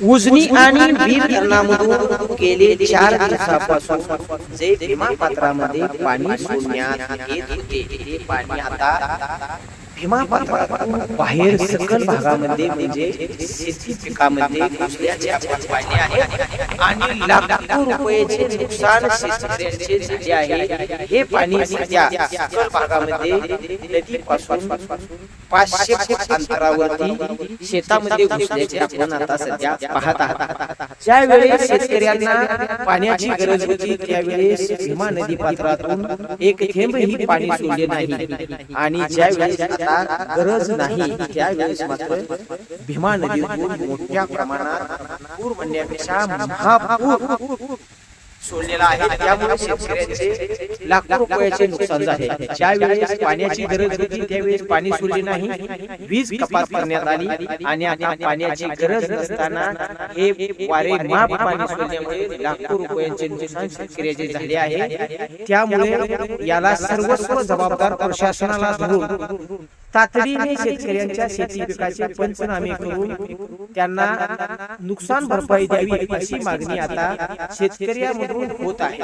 उजनी आणि वीर धरणामधून गेले 4 दिवसापासून जे भीमा पात्रामध्ये पाणी सोडण्यात येत होते ते पाणी आता भीमा पात्रातून बाहेर सखल भागामध्ये म्हणजे शेती पिकामध्ये घुसल्याचे आपण पाहिले आहे आणि लाखो रुपयाचे नुकसान शेतकऱ्यांचे झाले आहे। हे पाणी सध्या सखल भागामध्ये नदीपासून 500 फूट अंतरावरती शेतामध्ये घुसल्याचे आपण आता सध्या पाहत आहात। ज्यावेळेस शेतकऱ्यांना पाण्याची गरज होती त्यावेळेस भीमा नदी पात्रातून एक थेंबही पाणी सोडले नाही आणि ज्यावेळेस आता गरज नाही त्यावेळेस मात्र भीमा नदीतून मोठ्या प्रमाणात पूर म्हणण्यापेक्षा महापूर सोडलेला आहे। त्यामुळे शेतकऱ्यांचे लाखो रुपयाचे नुकसान झाले। ज्यावेळेस पाण्याची गरज होती त्यावेळेस पाणी सोडले नाही, वीज कपात करण्यात आली आणि आता पाण्याची गरज नसताना हे वारे माप पाणी सोडल्यामुळे लाखो रुपयांचे नुकसान शेतकऱ्याचे झाले आहे। त्यामुळे याला सर्वस्व जबाबदार प्रशासनाला धरून तातडीने शेतकऱ्यांच्या शेती पिकाचे पंचनामे करून त्यांना नुकसान भरपाई द्यावी अशी मागणी आता शेतकऱ्यांमधून होत आहे।